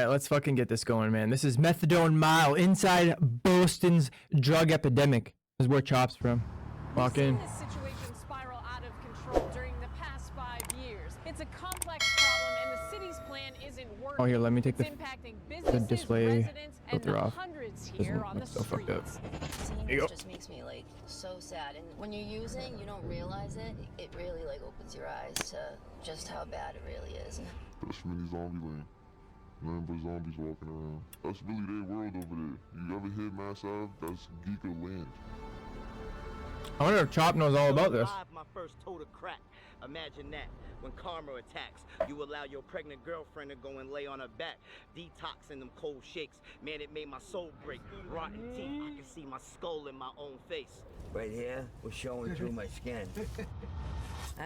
All right, let's fucking get this going, man. This is Methadone Mile inside Boston's drug epidemic. This is where Chop's from. Walk in. We've seen this situation spiral out of control during the past 5 years. It's a complex problem, and the city's plan isn't working. Oh, here, let me take it's impacting businesses, display residents, and filter the off. hundreds here on the streets. Seeing this just makes me like so sad. And when you're using, you don't realize it. It really like opens your eyes to just how bad it really is. That's mini zombie land. Nothing but zombies walking around. That's really their world over there. You ever hit Mass Ave? That's Geeko land. I wonder if Chop knows all about this. My first total crack. Imagine that. When karma attacks, you allow your pregnant girlfriend to go and lay on her back. Detoxing them cold shakes. Man, it made my soul break. Rotten teeth. I can see my skull in my own face. Right here, we're showing through my skin.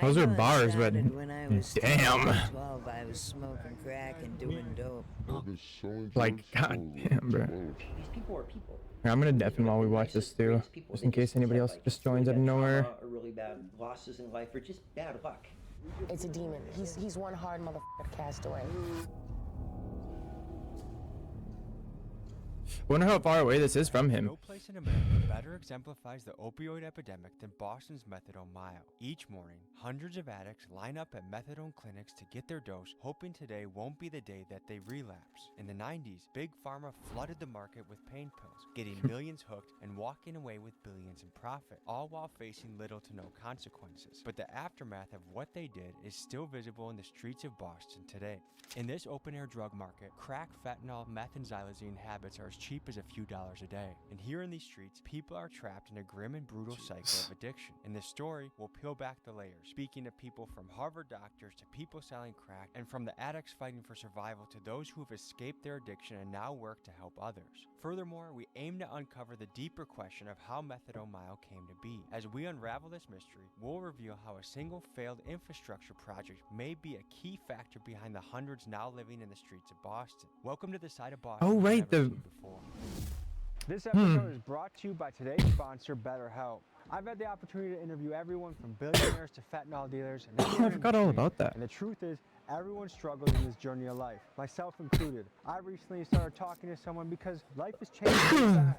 Those are bars, but when I was damn. 12, I was smoking crack and doing dope. Like, goddamn, bro. These people are people. I'm gonna deafen while we watch this too, just in case anybody else just joins out of nowhere. Or really bad losses in life, or just bad luck. It's a demon. He's one hard motherfucker castaway. Wonder how far away this is from him. No place in America better exemplifies the opioid epidemic than Boston's Methadone Mile. Each morning, hundreds of addicts line up at methadone clinics to get their dose, hoping today won't be the day that they relapse. In the 90s, Big Pharma flooded the market with pain pills, getting millions hooked and walking away with billions in profit, all while facing little to no consequences. But the aftermath of what they did is still visible in the streets of Boston today. In this open-air drug market, crack, fentanyl, meth, and xylazine habits are as cheap as a few dollars a day. And here in these streets, people are trapped in a grim and brutal cycle of addiction. In this story, we'll peel back the layers, speaking to people from Harvard doctors to people selling crack, and from the addicts fighting for survival to those who have escaped their addiction and now work to help others. Furthermore, we aim to uncover the deeper question of how Methadone Mile came to be. As we unravel this mystery, we'll reveal how a single failed infrastructure project may be a key factor behind the hundreds now living in the streets of Boston. Welcome to the side of Boston. Oh, right, This episode is brought to you by today's sponsor, BetterHelp. I've had the opportunity to interview everyone from billionaires to fentanyl dealers. And I forgot all about that. And the truth is, everyone struggles in this journey of life, myself included. I recently started talking to someone because life has changed.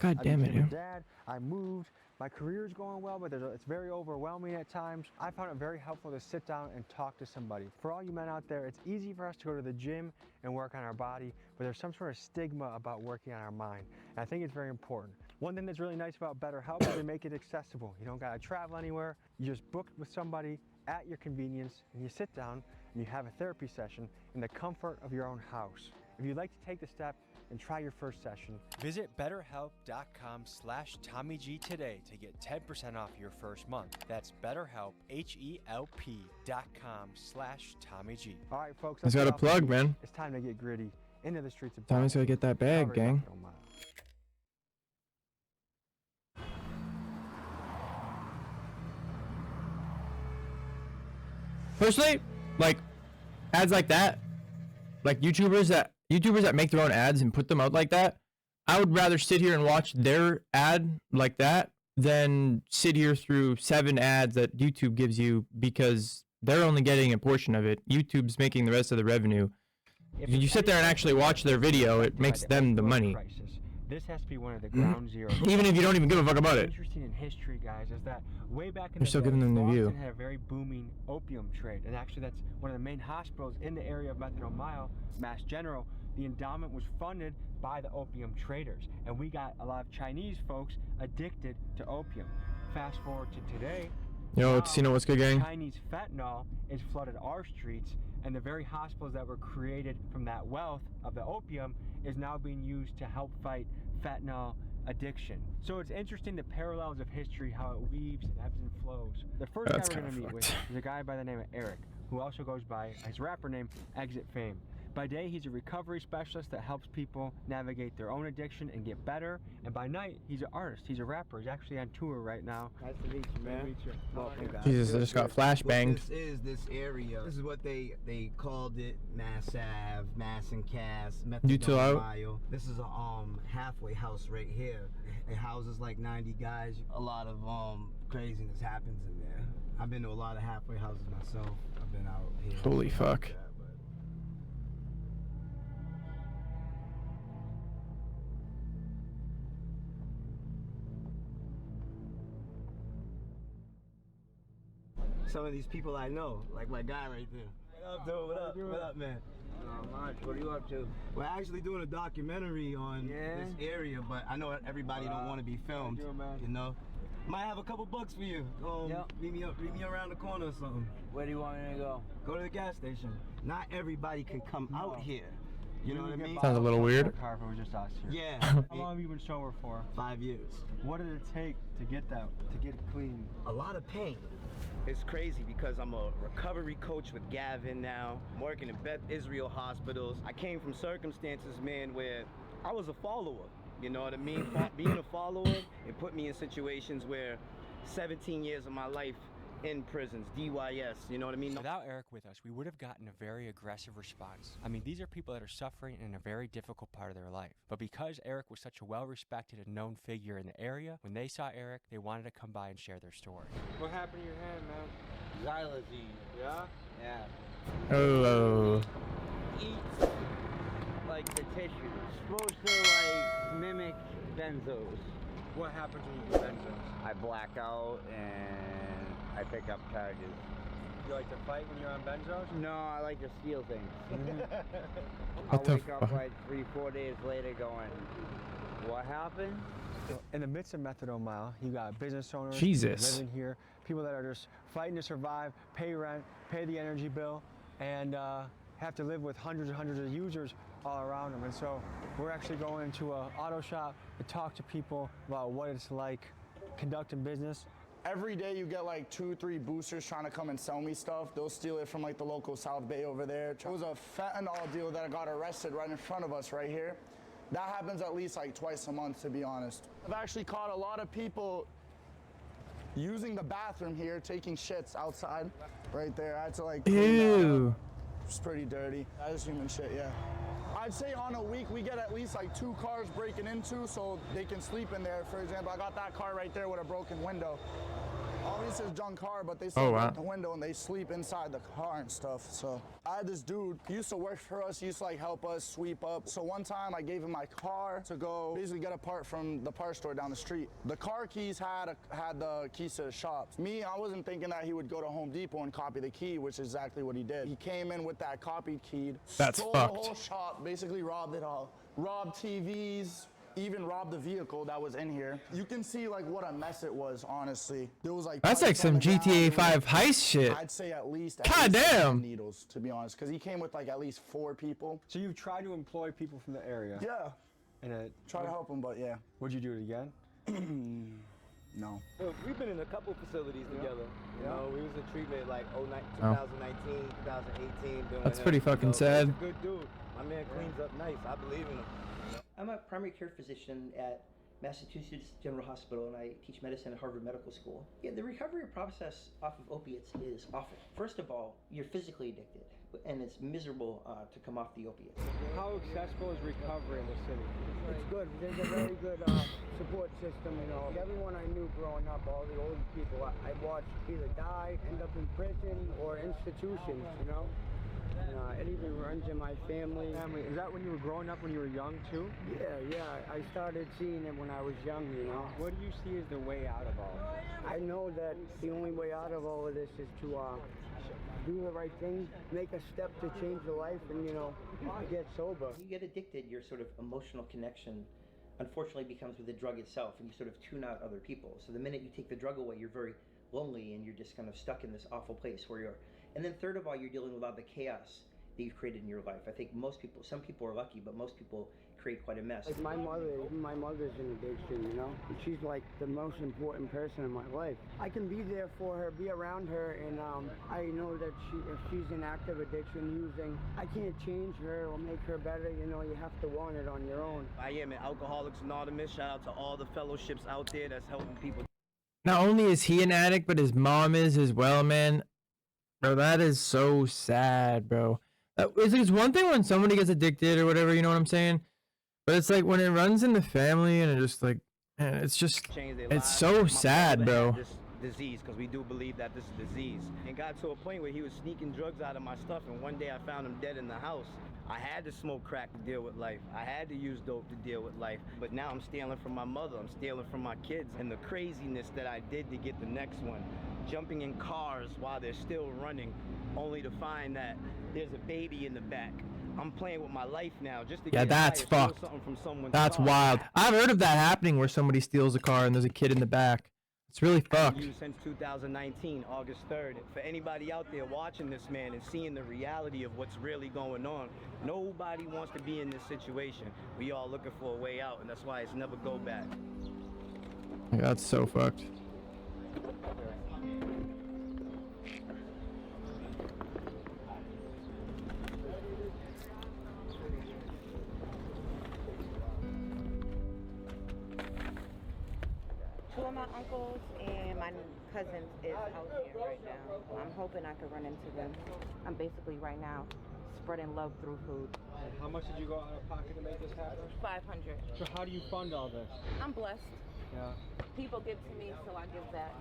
God damn it, I became a dad, I moved, my career is going well, but it's very overwhelming at times. I found it very helpful to sit down and talk to somebody. For all you men out there, it's easy for us to go to the gym and work on our body, but there's some sort of stigma about working on our mind. And I think it's very important. One thing that's really nice about BetterHelp is they make it accessible. You don't gotta travel anywhere. You just book with somebody at your convenience, and you sit down and you have a therapy session in the comfort of your own house. If you'd like to take the step and try your first session, visit BetterHelp.com/TommyG today to get 10% off your first month. That's BetterHelp, HELP.com/TommyG. All right, folks. He's got a plug, man. It's time to get gritty into the streets of Tommy's gotta get that bag, gang. Personally, like ads like that, like YouTubers that make their own ads and put them out like that, I would rather sit here and watch their ad like that than sit here through 7 ads that YouTube gives you, because they're only getting a portion of it. YouTube's making the rest of the revenue. If you sit there and actually watch their video, it makes them the money. This has to be one of the ground zero. Even if you don't even give a fuck about it. Interesting in history, guys, is that way back in You're still giving them the view. Boston had a very booming opium trade, and actually that's one of the main hospitals in the area of Methadone Mile, Mass General. The endowment was funded by the opium traders, and we got a lot of Chinese folks addicted to opium. Fast forward to today. Yo, Tino, what's good, gang? Chinese fentanyl is flooded our streets, and the very hospitals that were created from that wealth of the opium is now being used to help fight fentanyl addiction. So it's interesting the parallels of history, how it weaves and ebbs and flows. The first guy we're going to meet with is a guy by the name of Eric, who also goes by his rapper name, Exit Fame. By day, he's a recovery specialist that helps people navigate their own addiction and get better. And by night, he's an artist. He's a rapper. He's actually on tour right now. Nice to meet you, man. Welcome, guys. Jesus, I just got flashbanged. This is this area. This is what they called it: Mass Ave, Mass and Cass, Methadone Mile. This is a halfway house right here. It houses like 90 guys. A lot of craziness happens in there. I've been to a lot of halfway houses myself. I've been out here. Holy fuck. some of these people I know, like my guy right there. What up, dude? What up? What up, man? Not much. What are you up to? We're actually doing a documentary on this area, but I know everybody don't want to be filmed. You know, might have a couple bucks for you. Meet me around the corner or something. Where do you want me to go? Go to the gas station. Not everybody can come out here. You know what I mean? Sounds a little weird. Car if it was just us here. Yeah. How long have you been sober for? 5 years. What did it take to get it clean? A lot of pain. It's crazy because I'm a recovery coach with Gavin now. I'm working in Beth Israel hospitals. I came from circumstances, man, where I was a follower. You know what I mean? Being a follower, it put me in situations where 17 years of my life in prisons, DYS, you know what I mean? Without Eric with us, we would have gotten a very aggressive response. I mean, these are people that are suffering in a very difficult part of their life. But because Eric was such a well-respected and known figure in the area, when they saw Eric, they wanted to come by and share their story. What happened to your hand, man? Xylazine. Yeah? Yeah. Oh. Eats like the tissue. It's supposed to like mimic benzos. What happened to you with benzos? I black out and I pick up charges. You like to fight when you're on benzos? No, I like to steal things. What I'll the wake up fuck? like 3-4 days later going, what happened? In the midst of Methadone Mile, you got business owners Jesus. living here, people that are just fighting to survive, pay rent, pay the energy bill, and have to live with hundreds and hundreds of users all around them. And so we're actually going into an auto shop to talk to people about what it's like conducting business. Every day you get like 2-3 boosters trying to come and sell me stuff. They'll steal it from like the local South Bay over there. It was a fentanyl deal that got arrested right in front of us right here. That happens at least like twice a month, to be honest. I've actually caught a lot of people using the bathroom here, taking shits outside right there. I had to like clean that up. It's pretty dirty. That is human shit, yeah. I'd say on a week we get at least like 2 cars breaking into so they can sleep in there. For example, I got that car right there with a broken window. Obviously it's a junk car, but they still break the window and they sleep inside the car and stuff. So I had this dude, he used to work for us, he used to like help us sweep up. So one time I gave him my car to go basically get a part from the parts store down the street. The car keys had the keys to the shop. Me, I wasn't thinking that he would go to Home Depot and copy the key, which is exactly what he did. He came in with that copied key, stole the whole shop, basically robbed it all. Robbed TVs, even robbed the vehicle that was in here. You can see like what a mess it was, honestly. There was like That's like some GTA 5 heist shit. I'd say at least God damn. needles, to be honest, because he came with like at least 4 people. So you've tried to employ people from the area? Yeah. And try to help him, but yeah. Would you do it again? No. Well, we've been in a couple facilities together. You know, we was in treatment like 2019, 2018. That's pretty fucking sad. He's a good dude. My man cleans up nice. I believe in him. I'm a primary care physician at Massachusetts General Hospital, and I teach medicine at Harvard Medical School. Yeah, the recovery process off of opiates is awful. First of all, you're physically addicted, and it's miserable to come off the opiates. How accessible is recovery in the city? It's good. There's a very good support system, you know. Everyone I knew growing up, all the old people, I watched either die, end up in prison, or institutions, you know. It even runs in my family. Is that when you were growing up, when you were young too? Yeah. I started seeing it when I was young, you know. What do you see as the way out of all of this? I know that the only way out of all of this is to do the right thing, make a step to change your life, and, you know, get sober. You get addicted, your sort of emotional connection unfortunately becomes with the drug itself, and you sort of tune out other people. So the minute you take the drug away, you're very lonely, and you're just kind of stuck in this awful place where you're. And then third of all, you're dealing with all the chaos that you've created in your life. I think some people are lucky, but most people create quite a mess. Like my mother's in addiction, you know? And she's like the most important person in my life. I can be there for her, be around her, and I know that if she's in active addiction using, I can't change her or make her better, you know, you have to want it on your own. I am an Alcoholics Anonymous. Shout out to all the fellowships out there that's helping people. Not only is he an addict, but his mom is as well, man. Bro, that is so sad, bro. It's one thing when somebody gets addicted or whatever, you know what I'm saying? But it's like when it runs in the family and it just like, man, it's just, it's so sad, bro. This disease, because we do believe that this is disease. And got to a point where he was sneaking drugs out of my stuff, and one day I found him dead in the house. I had to smoke crack to deal with life. I had to use dope to deal with life. But now I'm stealing from my mother. I'm stealing from my kids. And the craziness that I did to get the next one jumping in cars while they're still running, only to find that there's a baby in the back. I'm playing with my life now just to Yeah, get high that's or steal fucked. something from someone's That's car. wild. I've heard of that happening where somebody steals a car and there's a kid in the back. It's really fucked. Used since 2019, August 3rd. For anybody out there watching this, man, and seeing the reality of what's really going on, nobody wants to be in this situation. We all looking for a way out, and that's why it's never go back. That's so fucked. Two of my uncles and my cousins is out here right now. I'm hoping I can run into them. I'm basically right now spreading love through food. And how much did you go out of pocket to make this happen? 500. So how do you fund all this? I'm blessed. Yeah. People give to me, so I give back.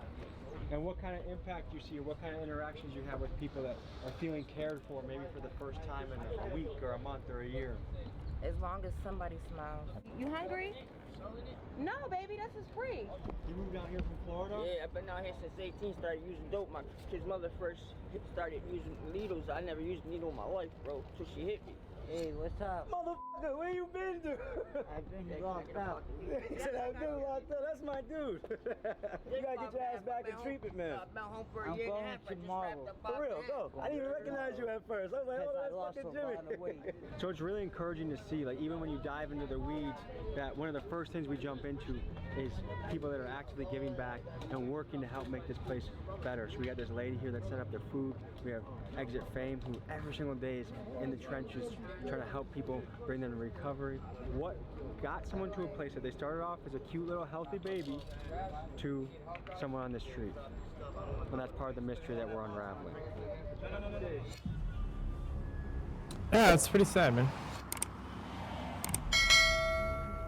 And what kind of impact you see, or what kind of interactions you have with people that are feeling cared for, maybe for the first time in a week or a month or a year? As long as somebody smiles. You hungry? No, baby, this is free. You moved down here from Florida? Yeah, I've been out here since 18, started using dope. My kid's mother first started using needles. I never used a needle in my life, bro, till she hit me. Hey, what's up? Motherfucker, where you been to? I've been locked up. He said, I'm good locked up. That's my dude. You gotta get your ass back in treatment, man. I'm going tomorrow. For real, go. I didn't even recognize you at first. I was like, oh, that's fucking Jimmy. So it's really encouraging to see, like, even when you dive into the weeds, that one of the first things we jump into is people that are actively giving back and working to help make this place better. So we got this lady here that set up their food. We have Exit Fame, who every single day is in the trenches trying to help people, bring them to recovery. What got someone to a place that they started off as a cute little healthy baby to someone on the street? And that's part of the mystery that we're unraveling. Yeah, it's pretty sad, man.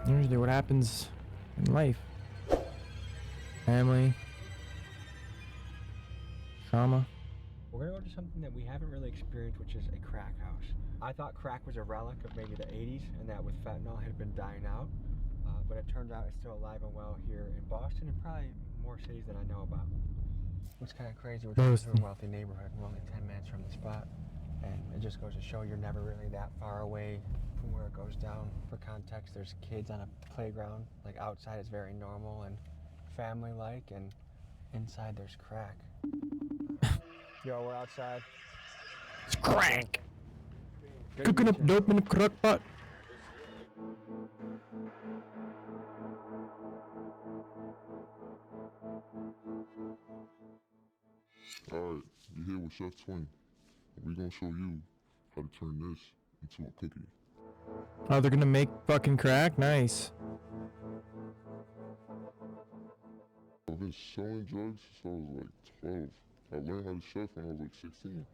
Usually what happens in life. Family. Trauma. We're gonna go to something that we haven't really experienced, which is a crack house. I thought crack was a relic of maybe the 80s and that with fentanyl had been dying out, but it turns out it's still alive and well here in Boston and probably more cities than I know about. What's kind of crazy, we're driving through a wealthy neighborhood, we're only 10 minutes from the spot, and it just goes to show you're never really that far away from where it goes down. For context, there's kids on a playground, like outside is very normal and family-like, and inside there's crack. Yo, we're outside. It's crack. Cooking up dope in a crock pot. Alright, you're here with Chef Twin. We're gonna show you how to turn this into a cookie. Oh, they're gonna make fucking crack? Nice. I've been selling drugs since I was like 12. I learned how to chef when I was like 16.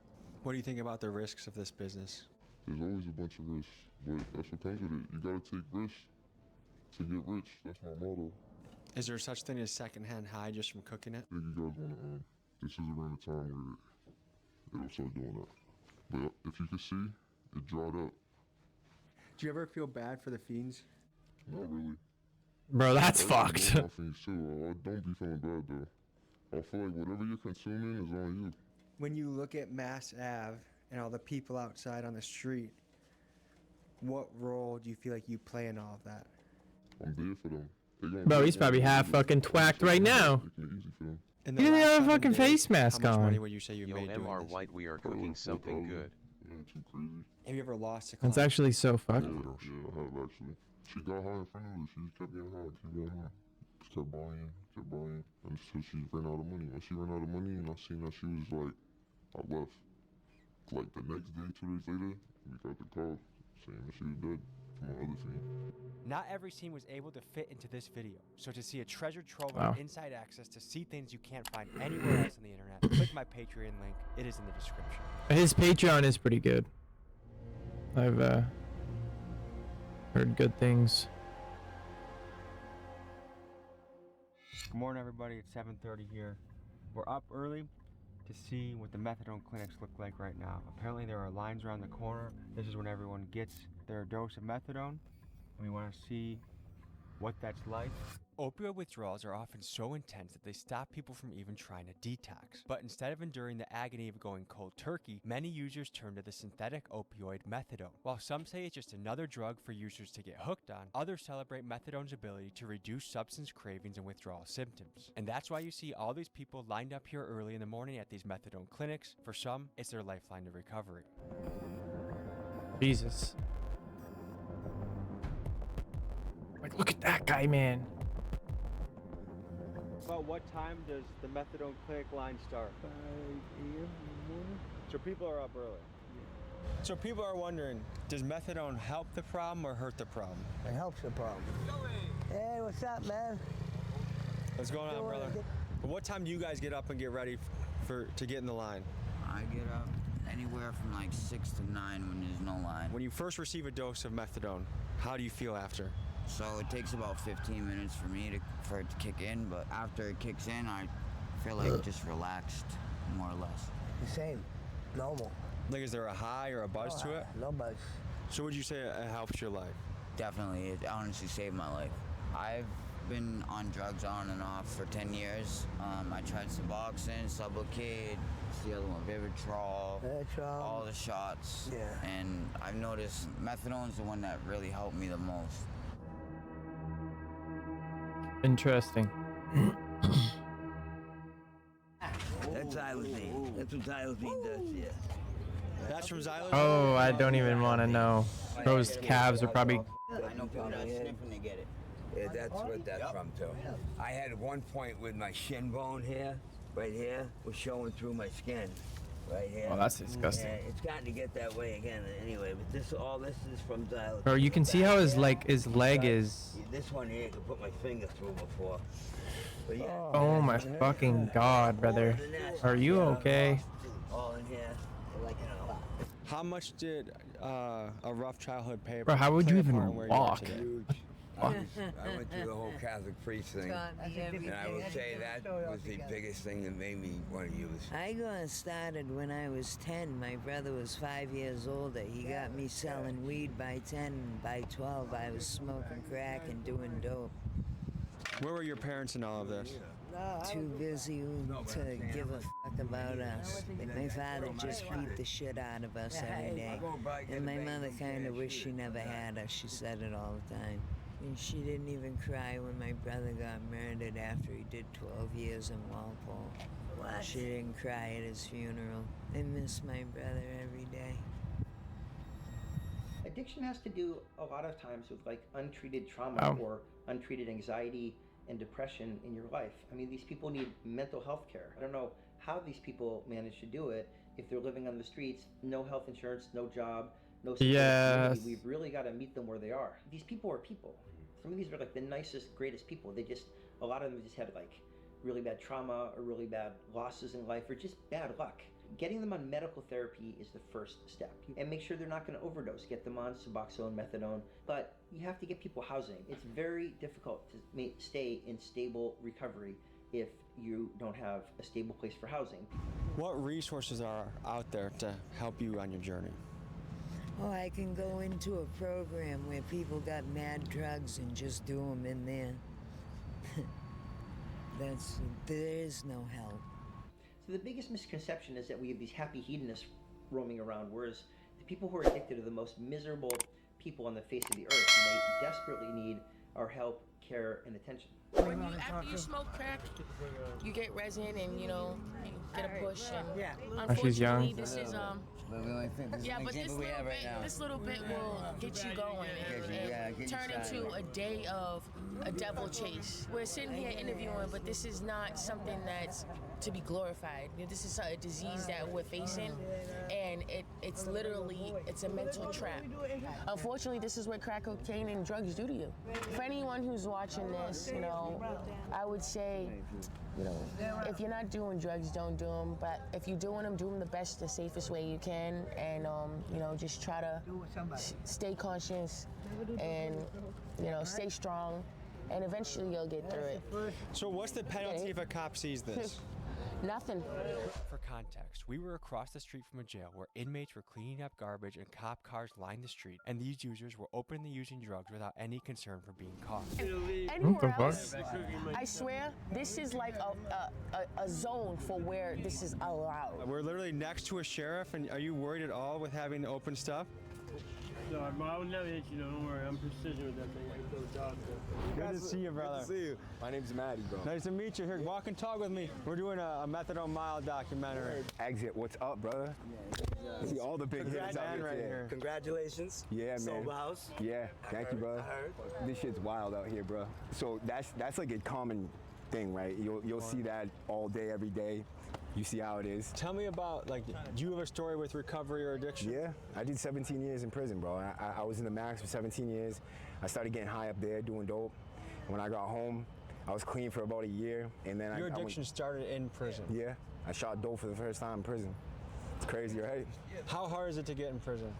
What do you think about the risks of this business? There's always a bunch of risks, but that's what comes with it. You gotta take risks to get rich. That's my motto. Is there such thing as secondhand high just from cooking it? I think you guys wanna this is around the time where it'll start doing that. But if you can see, it dried up. Do you ever feel bad for the fiends? Not really. Bro, that's fucked. I don't be feeling bad though. I feel like whatever you're consuming is on you. When you look at Mass Ave and all the people outside on the street, what role do you feel like you play in all of that? I'm there for them. Bro, he's probably half fucking twacked right now. He didn't have a fucking face mask how much money on. would you say you Yo, made doing MR this? White, we are cooking something good. Too crazy. Have you ever lost a That's client? actually so fucked. Yeah, I have actually. She got high in front of us. She just kept getting high, kept getting high. Just kept buying, until she ran out of money. When she ran out of money and I seen that she was like, I left. Like the next day, 2 days later, we got the call saying that she was dead from my other fiend. Not every scene was able to fit into this video, so to see a treasure trove Wow. of inside access to see things you can't find anywhere else on the internet, click my Patreon link. It is in the description. His Patreon is pretty good. I've heard good things. Good morning, everybody. It's 7:30 here. We're up early to see what the methadone clinics look like right now. Apparently there are lines around the corner. This is when everyone gets their dose of methadone. And we want to see what that's like? Opioid withdrawals are often so intense that they stop people from even trying to detox. But instead of enduring the agony of going cold turkey, many users turn to the synthetic opioid methadone. While some say it's just another drug for users to get hooked on, others celebrate methadone's ability to reduce substance cravings and withdrawal symptoms. And that's why you see all these people lined up here early in the morning at these methadone clinics. For some, it's their lifeline to recovery. Jesus. Like, look at that guy, man. About what time does the methadone clinic line start? 5 a.m. in the morning. So people are up early. Yeah. So people are wondering, does methadone help the problem or hurt the problem? It helps the problem. Hey, what's up, man? What's going on, brother? What time do you guys get up and get ready to get in the line? I get up anywhere from like 6 to 9 when there's no line. When you first receive a dose of methadone, how do you feel after? So it takes about 15 minutes for me for it to kick in, but after it kicks in, I feel like just relaxed, more or less. The same, normal. Like, is there a high or a buzz to it? No buzz. So would you say it helps your life? Definitely, it honestly saved my life. I've been on drugs on and off for 10 years. I tried Suboxone, Sublocade, the other one, Vivitrol, all the shots. Yeah. And I've noticed methadone's the one that really helped me the most. Interesting. That's xylazine. That's what xylazine does, yeah. That's from xylazine? Oh, I don't even want to know. Those calves are probably... I know people that sniffing to get it. Yeah, that's what that's from too. I had at one point with my shin bone here, right here, was showing through my skin. Right here. Oh, that's disgusting. Yeah, it's gotten to get that way again anyway, but all this is from xylazine. Bro, you can see how his leg is... This one here, I could put my finger through before. But yeah, Oh my fucking god, brother. Are you okay? all in here. Like, How much did a rough childhood pay? Bro, how would you play a part even in where you are walk? today? I went through the whole Catholic priest thing, and I will say that was the biggest thing that made me want to use. I got started when I was 10. My brother was 5 years older. He got me selling weed by 10. By 12, I was smoking crack and doing dope. Where were your parents in all of this? Too busy to give a fuck about us. My father just beat the shit out of us every day. And my mother kind of wished she never had us. She said it all the time. And she didn't even cry when my brother got murdered after he did 12 years in Walpole. She didn't cry at his funeral. I miss my brother every day. Addiction has to do a lot of times with like untreated trauma or untreated anxiety and depression in your life. I mean, these people need mental health care. I don't know how these people manage to do it if they're living on the streets, no health insurance, no job, no support. Yes. We've really got to meet them where they are. These people are people. Some of these are like the nicest, greatest people. A lot of them just had like really bad trauma or really bad losses in life or just bad luck. Getting them on medical therapy is the first step. And make sure they're not going to overdose. Get them on Suboxone, Methadone. But you have to get people housing. It's very difficult to stay in stable recovery if you don't have a stable place for housing. What resources are out there to help you on your journey? Oh, I can go into a program where people got mad drugs and just do them in there. There is no help. So the biggest misconception is that we have these happy hedonists roaming around, whereas the people who are addicted are the most miserable people on the face of the earth, and they desperately need our help, care, and attention. After you smoke crack, you get resin and you get a push. And Oh, she's young. unfortunately, this is this little bit will get you going and turn into a day of a devil chase. We're sitting here interviewing, but this is not something that's to be glorified. This is a disease that we're facing, and it's a mental trap. Unfortunately, this is what crack cocaine and drugs do to you. For anyone who's watching this, I would say, if you're not doing drugs, don't do them. But if you're doing them, do them the safest way you can, and just try to stay conscious and stay strong, and eventually you'll get through it. So what's the penalty if a cop sees this? Nothing. For context, we were across the street from a jail where inmates were cleaning up garbage and cop cars lined the street, and these users were openly using drugs without any concern for being caught. Anywhere else, I swear, this is like a zone for where this is allowed. We're literally next to a sheriff, and are you worried at all with having the open stuff? No, I would never hit you, don't worry. I'm precision with that thing. I can go dog. Good to see you, brother. Good to see you. My name's Maddie, bro. Nice to meet you. Here, walk and talk with me. We're doing a Methadone Mile documentary. Exit, what's up, brother? See all the big hitters out right here. Congratulations. Yeah, man. Sober house. Yeah, thank you, bro. This shit's wild out here, bro. So that's like a common thing, right? You'll see that all day, every day. You see how it is. Tell me about, like, do you have a story with recovery or addiction? Yeah, I did 17 years in prison, bro. I was in the max for 17 years. I started getting high up there doing dope. When I got home, I was clean for about a year, and then Your addiction started in prison? Yeah, I shot dope for the first time in prison. It's crazy, right? How hard is it to get in prison?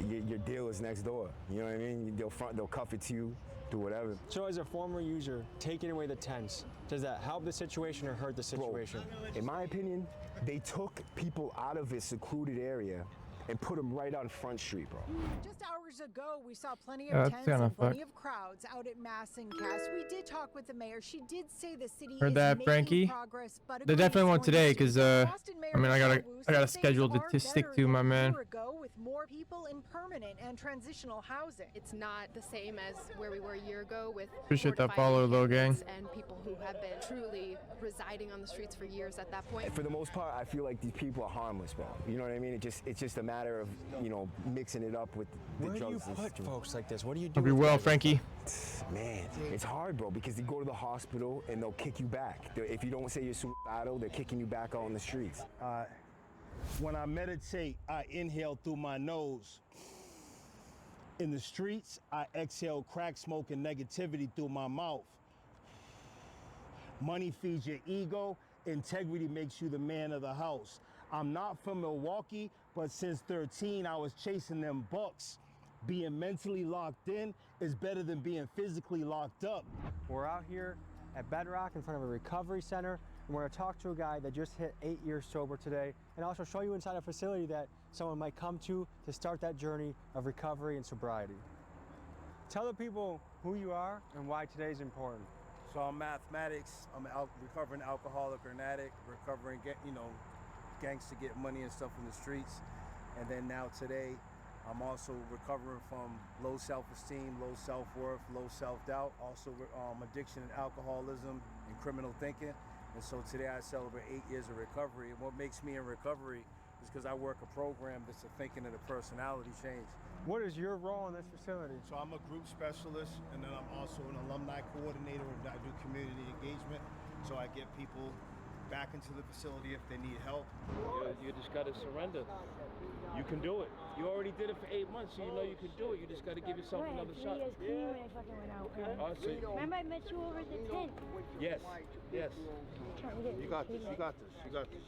Your deal is next door. You know what I mean? They'll cuff it to you, do whatever. So as a former user, taking away the tents, does that help the situation or hurt the situation? Bro, in my opinion, they took people out of a secluded area and put them right on Front Street, bro. Just hours ago, we saw plenty of tents and plenty of crowds out at Mass and Cass. We did talk with the mayor. She did say the city Heard is that, making Frankie? progress, but They definitely won't today, because I mean, I got a schedule to stick to, my man. With more people in permanent and transitional housing. It's not the same as where we were a year ago with Appreciate that follow, low gang. and people who have been truly residing on the streets for years at that point. For the most part, I feel like these people are harmless, bro. You know what I mean? It's just a matter of, you know, mixing it up with the Where drugs. do you put folks like this? What do you do? Hope you're well, Frankie. Man, it's hard, bro, because they go to the hospital and they'll kick you back. If you don't say you're suicidal, they're kicking you back out on the streets. When I meditate, I inhale through my nose. In the streets, I exhale crack smoke and negativity through my mouth. Money feeds your ego. Integrity makes you the man of the house. I'm not from Milwaukee, but since 13, I was chasing them bucks. Being mentally locked in is better than being physically locked up. We're out here at Bedrock in front of a recovery center, and we're going to talk to a guy that just hit 8 years sober today, and also show you inside a facility that someone might come to start that journey of recovery and sobriety. Tell the people who you are and why today is important. So I'm mathematics. I'm a recovering alcoholic or an addict, recovering, gangs to get money and stuff from the streets. And then now today, I'm also recovering from low self-esteem, low self-worth, low self-doubt, also addiction and alcoholism and criminal thinking. And so today I celebrate 8 years of recovery. And what makes me in recovery is because I work a program that's a thinking and a personality change. What is your role in this facility? So I'm a group specialist, and then I'm also an alumni coordinator, and I do community engagement. So I get people back into the facility if they need help. You just gotta surrender. You can do it. You already did it for 8 months, so you know you can do it. You just gotta give yourself another shot. When I fucking went out. Remember I met you over the tent? Yes, yes. You got this, you got this, you got this.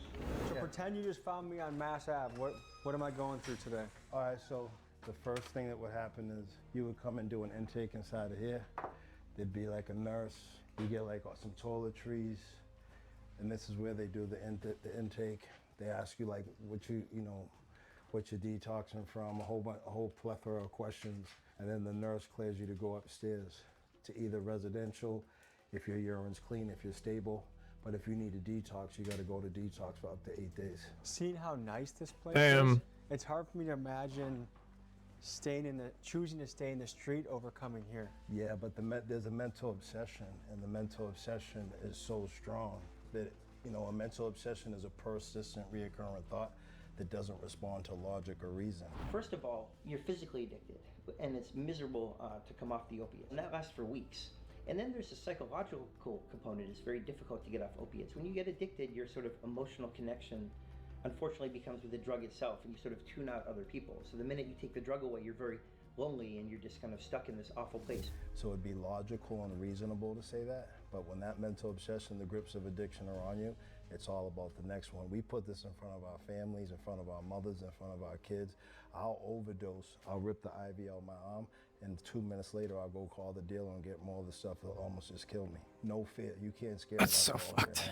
So pretend you just found me on Mass Ave. What am I going through today? All right, so the first thing that would happen is you would come and do an intake inside of here. There'd be like a nurse. You get like some toiletries, and this is where they do the intake. They ask you like what you're detoxing from, a whole plethora of questions, and then the nurse clears you to go upstairs to either residential, if your urine's clean, if you're stable. But if you need a detox, you got to go to detox for up to 8 days. Seeing how nice this place is, it's hard for me to imagine choosing to stay in the street over coming here. Yeah, but there's a mental obsession, and the mental obsession is so strong that, a mental obsession is a persistent, reoccurring thought that doesn't respond to logic or reason. First of all, you're physically addicted, and it's miserable to come off the opiates, and that lasts for weeks. And then there's a psychological component. It's very difficult to get off opiates. When you get addicted, your sort of emotional connection unfortunately becomes with the drug itself, and you sort of tune out other people. So the minute you take the drug away, you're very lonely, and you're just kind of stuck in this awful place. So it'd be logical and reasonable to say that, but when that mental obsession, the grips of addiction are on you, it's all about the next one. We put this in front of our families, in front of our mothers, in front of our kids. I'll overdose, I'll rip the IV out my arm, and 2 minutes later I'll go call the dealer and get more of the stuff that'll almost just kill me. No fear, you can't scare me. That's so fucked.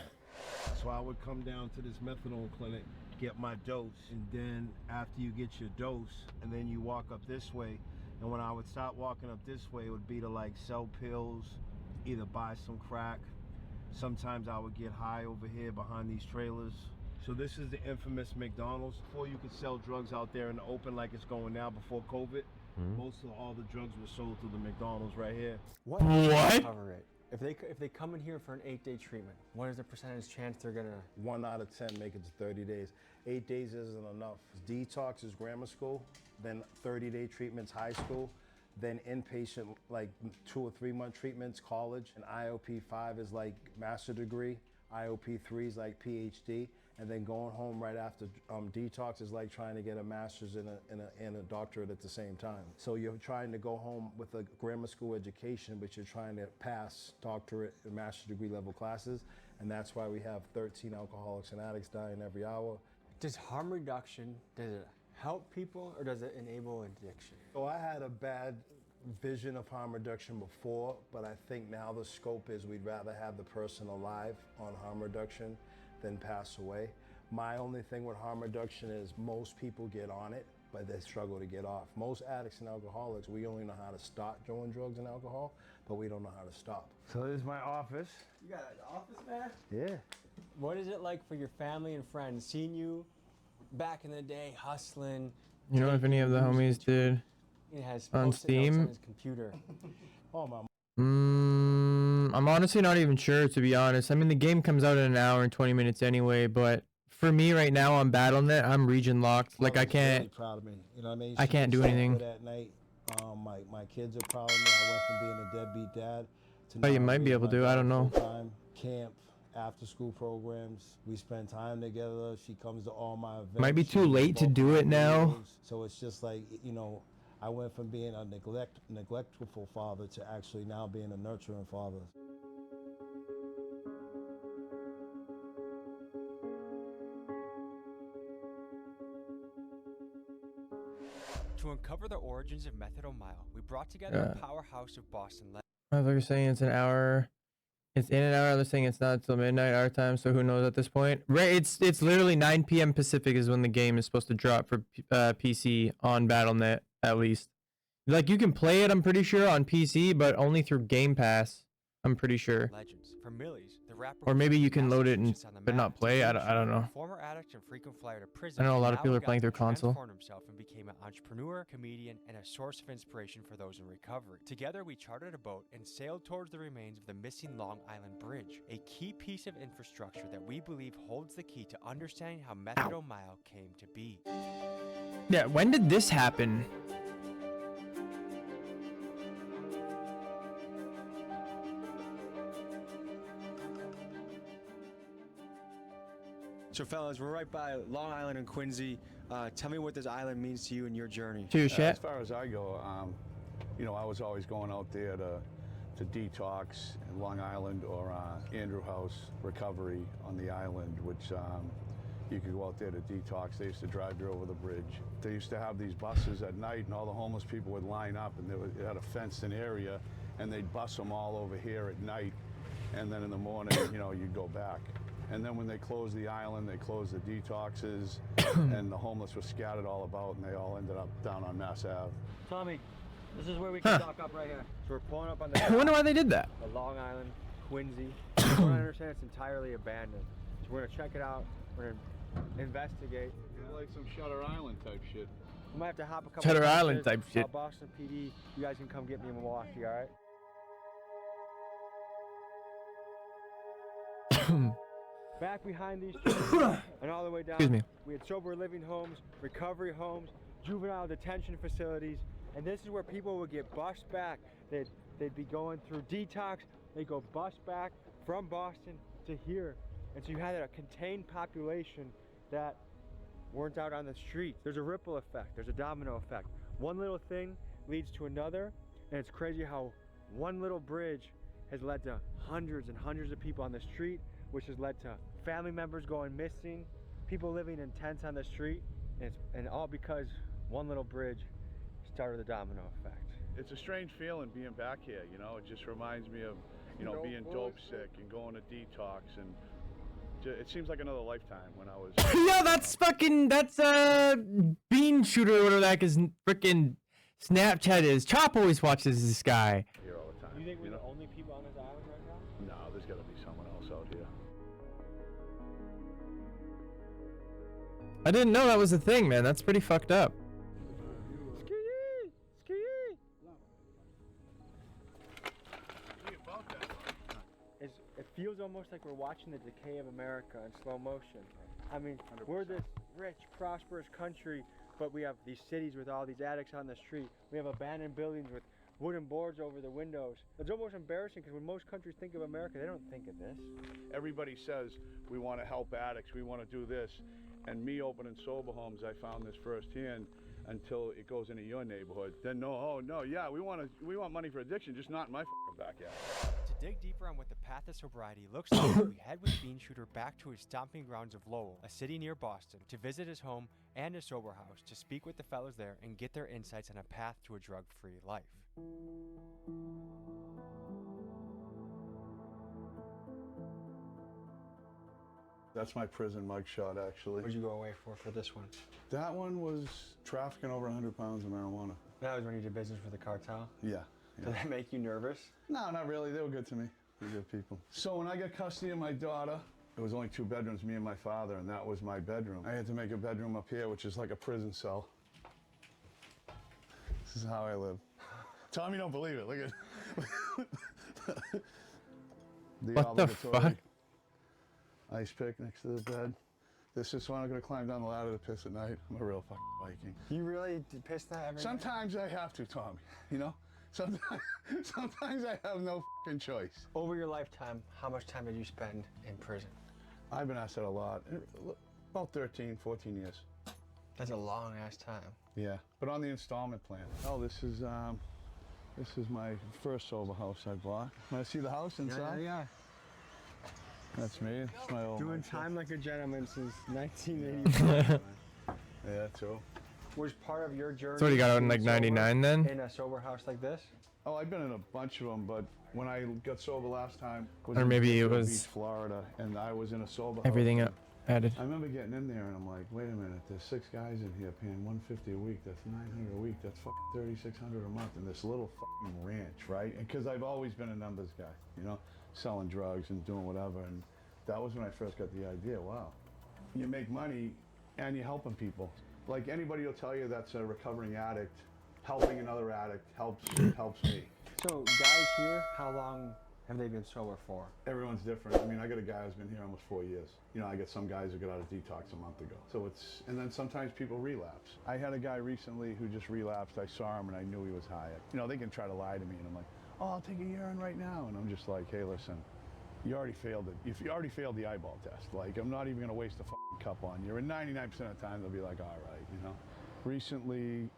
So I would come down to this methadone clinic, get my dose, and then after you get your dose, and then you walk up this way, and when I would stop walking up this way, it would be to like sell pills, either buy some crack. Sometimes I would get high over here behind these trailers. So this is the infamous McDonald's. Before you could sell drugs out there in the open like it's going now before COVID, most of all the drugs were sold through the McDonald's right here. What? Cover it. If they come in here for an 8-day treatment, what is the percentage chance they're gonna? 1 out of 10 make it to 30 days. 8 days isn't enough. Detox is grammar school, then 30-day treatments high school, then inpatient like 2 or 3 month treatments college, and IOP 5 is like master degree, IOP 3 is like PhD, and then going home right after detox is like trying to get a master's and a doctorate at the same time. So you're trying to go home with a grammar school education, but you're trying to pass doctorate and master's degree level classes, and that's why we have 13 alcoholics and addicts dying every hour. Does harm reduction, does it help people or does it enable addiction? So I had a bad vision of harm reduction before, but I think now the scope is we'd rather have the person alive on harm reduction than pass away. My only thing with harm reduction is most people get on it, but they struggle to get off. Most addicts and alcoholics, we only know how to stop doing drugs and alcohol, but we don't know how to stop. So this is my office. You got an office, man? Yeah. What is it like for your family and friends seeing you back in the day hustling? You know if any of the homies did It has on Post-it notes Steam? on his computer. Oh my. I'm honestly not even sure, to be honest. I mean, the game comes out in an hour and 20 minutes anyway, but for me right now on BattleNet, I'm region locked. Like I can't. Really proud of me. You know what I mean? I can't do anything. At night, my kids are proud of me. I went from being a deadbeat dad to Oh, you now might be being able my to. I dad don't know. full-time. Camp, after school programs. We spend time together. She comes to all my events. Might be She too does late to both do my it now. videos. So it's just like, you know, I went from being a neglectful father to actually now being a nurturing father. To uncover the origins of Methadone Mile, we brought together a powerhouse of Boston legends. Motherfucker's saying it's an hour. It's in an hour. They're saying it's not until midnight our time, so who knows at this point? Right, it's literally 9 p.m. Pacific is when the game is supposed to drop for PC on BattleNet at least. Like you can play it, I'm pretty sure, on PC, but only through Game Pass. I'm pretty sure. Legends. For Millies, the rapper Or maybe you can load it and Massachusetts on the but map. not play. I don't know. Former addict and frequent flyer to prison. I know a lot of now people he are playing got through to console. transform himself and became an entrepreneur, comedian, and a source of inspiration for those in recovery. Together, we chartered a boat and sailed towards the remains of the missing Long Island Bridge, a key piece of infrastructure that we believe holds the key to understanding how Methadone Mile came to be. Yeah, when did this happen? So fellas, we're right by Long Island and Quincy. Tell me what this island means to you in your journey. As far as I go, you know, I was always going out there to detox in Long Island or Andrew House Recovery on the island, which you could go out there to detox. They used to drive you over the bridge. They used to have these buses at night, and all the homeless people would line up, and it had a fenced-in area, and they'd bus them all over here at night, and then in the morning, you know, you'd go back. And then when they closed the island, they closed the detoxes, and the homeless were scattered all about, and they all ended up down on Mass Ave. Tommy, this is where we can dock up right here. So we're pulling up on the I wonder why they did that. The Long Island, Quincy. I don't understand it's entirely abandoned. So we're gonna check it out. We're gonna investigate. Like some Shutter Island type shit. We might have to hop a couple Shutter buses, Island type shit. Boston PD. You guys can come get me in Milwaukee, all right? Back behind these trees and all the way down, Excuse me. we had sober living homes, recovery homes, juvenile detention facilities, and this is where people would get bused back. They'd be going through detox, they'd go bus back from Boston to here. And so you had a contained population that weren't out on the streets. There's a ripple effect, there's a domino effect. One little thing leads to another, and it's crazy how one little bridge has led to hundreds and hundreds of people on the street, which has led to family members going missing, people living in tents on the street, and all because one little bridge started the domino effect. It's a strange feeling being back here, you know. It just reminds me of, you know, being dope sick and going to detox and it seems like another lifetime when I was. Yeah, that's Bean Shooter or whatever that his freaking Snapchat is. Chop always watches this guy. Here all the time. You think we're the only people on this island right now? No, there's got to be someone else out here. I didn't know that was a thing, man. That's pretty fucked up. It feels almost like we're watching the decay of America in slow motion. I mean, 100%. We're this rich, prosperous country, but we have these cities with all these addicts on the street. We have abandoned buildings with wooden boards over the windows. It's almost embarrassing because when most countries think of America, they don't think of this. Everybody says we want to help addicts, we want to do this. And me opening sober homes, I found this firsthand until it goes into your neighborhood. Then yeah, we want money for addiction, just not in my fucking backyard. To dig deeper on what the path of sobriety looks like, we head with Bean Shooter back to his stomping grounds of Lowell, a city near Boston, to visit his home and his sober house, to speak with the fellows there and get their insights on a path to a drug-free life. That's my prison mugshot, actually. What'd you go away for this one? That one was trafficking over 100 pounds of marijuana. That was when you did business for the cartel? Yeah. Did that make you nervous? No, not really. They were good to me. They're good people. So when I got custody of my daughter, it was only 2 bedrooms, me and my father, and that was my bedroom. I had to make a bedroom up here, which is like a prison cell. This is how I live. Tommy don't believe it. Look at What the fuck? Ice pick next to the bed. This is when I'm gonna climb down the ladder to piss at night. I'm a real fucking Viking. You really piss that every Sometimes I have to, Tommy. You know? Sometimes I have no fucking choice. Over your lifetime, how much time did you spend in prison? I've been asked that a lot. About 13, 14 years. That's a long ass time. Yeah, but on the installment plan. Oh, this is my first sober house I bought. Want to see the house inside? Yeah. That's me. It's my old. Doing time like a gentleman since 1985. Yeah, too. Was part of your journey? So what, you got out in like 99 then? In a sober house like this? Oh, I've been in a bunch of them, but when I got sober last time, Or maybe it was Beach, Florida, and I was in a sober everything house. added. I remember getting in there and I'm like, wait a minute, there's 6 guys in here paying $150 a week. That's $900 a week. That's fucking $3,600 a month in this little fucking ranch, right? And because I've always been a numbers guy, you know, selling drugs and doing whatever. And that was when I first got the idea. Wow, you make money and you're helping people. Like anybody will tell you that's a recovering addict, helping another addict helps me. So guys here, how long have they been sober for? Everyone's different. I mean, I got a guy who's been here almost 4 years. You know, I got some guys who got out of detox a month ago. So and then sometimes people relapse. I had a guy recently who just relapsed. I saw him and I knew he was high. You know, they can try to lie to me and I'm like, oh, I'll take a urine right now. And I'm just like, hey, listen, you already failed it. If you already failed the eyeball test, like I'm not even gonna waste a fucking cup on you. And 99% of the time they'll be like, all right, you know. Recently,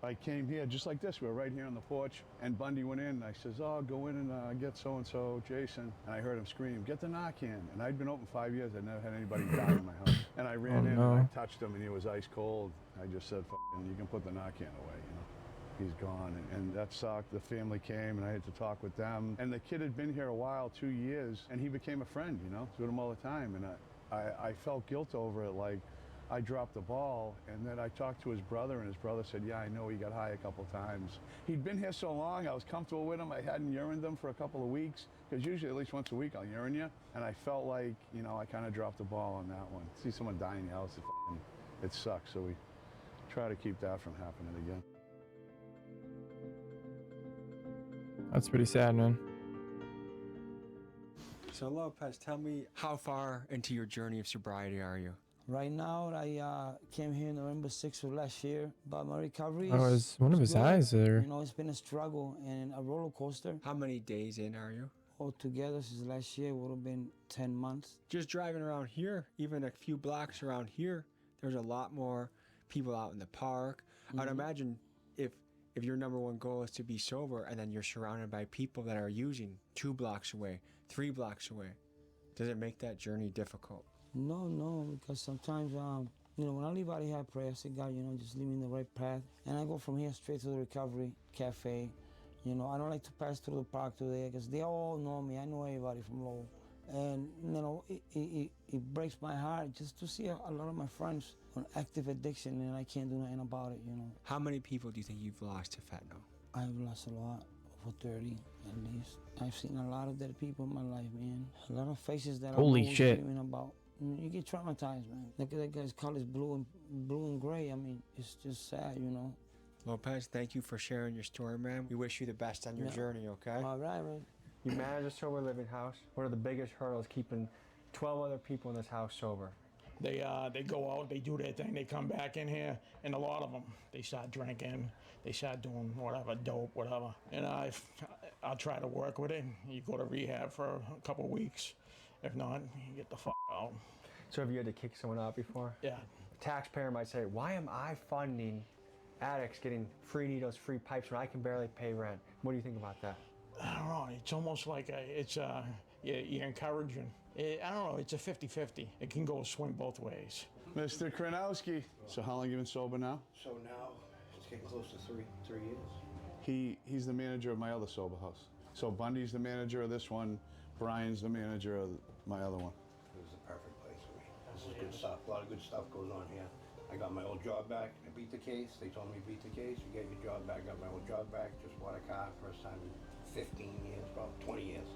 I came here just like this. We were right here on the porch, and Bundy went in. And I says, "Oh, go in and get so and so, Jason." And I heard him scream, "Get the Narcan!" And I'd been open 5 years. I'd never had anybody die in my house. And I ran in and I touched him, and he was ice cold. I just said, "Fucking, you can put the Narcan away," you know. He's gone, and that sucked. The family came, and I had to talk with them. And the kid had been here a while, 2 years, and he became a friend. You know, with him all the time, and I felt guilt over it, like. I dropped the ball, and then I talked to his brother, and his brother said, yeah, I know he got high a couple times. He'd been here so long, I was comfortable with him. I hadn't urined him for a couple of weeks, because usually at least once a week I'll urine you. And I felt like, you know, I kind of dropped the ball on that one. See someone die in your house, it sucks, so we try to keep that from happening again. That's pretty sad, man. So Lopez, tell me, how far into your journey of sobriety are you? Right now, I came here November 6th of last year, but my recovery Oh, is one of his good. eyes there. You know, it's been a struggle and a roller coaster. How many days in are you? Altogether, since last year, would have been 10 months. Just driving around here, even a few blocks around here, there's a lot more people out in the park. I'd imagine if your number one goal is to be sober and then you're surrounded by people that are using 2 blocks away, 3 blocks away, does it make that journey difficult? No, because sometimes, you know, when I leave out here, I pray, I say, God, you know, just lead me in the right path. And I go from here straight to the recovery cafe. You know, I don't like to pass through the park today because they all know me. I know everybody from Lowell. And you know, it breaks my heart just to see a lot of my friends on active addiction, and I can't do nothing about it, you know. How many people do you think you've lost to fentanyl? I've lost a lot, over 30 at least. I've seen a lot of dead people in my life, man. A lot of faces that Holy I'm always shit. dreaming about. I mean, you get traumatized, man. Look at that guy's colors, blue and gray. I mean, it's just sad, you know. Lopez, thank you for sharing your story, man. We wish you the best on your journey, okay? All right, man. You manage a sober living house. What are the biggest hurdles keeping 12 other people in this house sober? They go out, they do their thing, they come back in here, and a lot of them, they start drinking, they start doing whatever, dope, whatever. And I'll try to work with it. You go to rehab for a couple of weeks. If not, you get the fuck out. So have you had to kick someone out before? Yeah. A taxpayer might say, why am I funding addicts getting free needles, free pipes when I can barely pay rent? What do you think about that? I don't know, it's almost like you're encouraging. I don't know, it's a 50-50. It can go swing both ways. Mr. Kranowski. So how long you been sober now? So now it's getting close to three years. He's the manager of my other sober house. So Bundy's the manager of this one. Brian's the manager of my other one. It was the perfect place for me. This is good stuff. A lot of good stuff goes on here. I got my old job back. I beat the case. They told me beat the case. You get your job back. Got my old job back. Just bought a car. First time in 15 years, probably 20 years.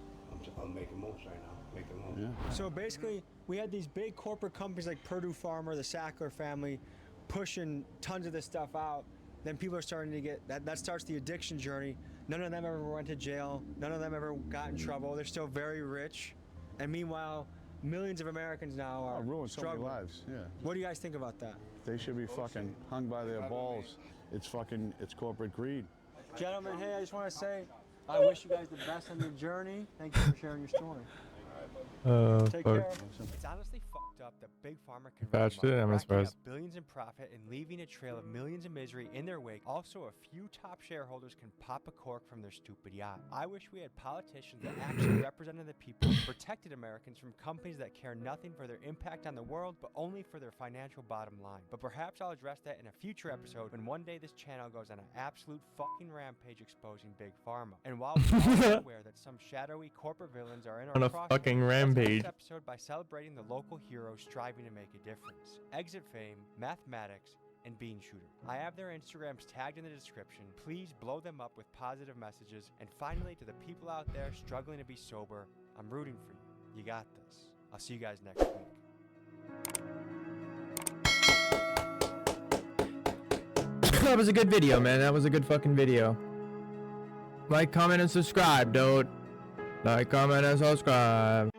I'm making moves right now. Making moves. Yeah. So basically, we had these big corporate companies like Purdue Pharma, the Sackler family, pushing tons of this stuff out. Then people are starting to get, that starts the addiction journey. None of them ever went to jail. None of them ever got in trouble. They're still very rich. And meanwhile, millions of Americans now are ruined so many struggling. lives, yeah. What do you guys think about that? They should be fucking hung by their balls. It's corporate greed. Gentlemen, hey, I just want to say, I wish you guys the best on your journey. Thank you for sharing your story. Take care. It's honestly fucked up that Big Pharma can Patched it, I'm racking up surprised. billions in profit and leaving a trail of millions in misery in their wake. Also, a few top shareholders can pop a cork from their stupid yacht. I wish we had politicians that actually represented the people, protected Americans from companies that care nothing for their impact on the world, but only for their financial bottom line. But perhaps I'll address that in a future episode when one day this channel goes on an absolute fucking rampage exposing Big Pharma. And while we're all aware that some shadowy corporate villains are in our On a crosshairs, fucking let's end rampage. this episode by celebrating the local heroes striving to make a difference. Exit Fame, Mathematics, and Bean Shooter. I have their Instagrams tagged in the description. Please blow them up with positive messages. And finally, to the people out there struggling to be sober, I'm rooting for you. You got this. I'll see you guys next week. That was a good video, man. That was a good fucking video. Like, comment, and subscribe, dude. Like, comment, and subscribe.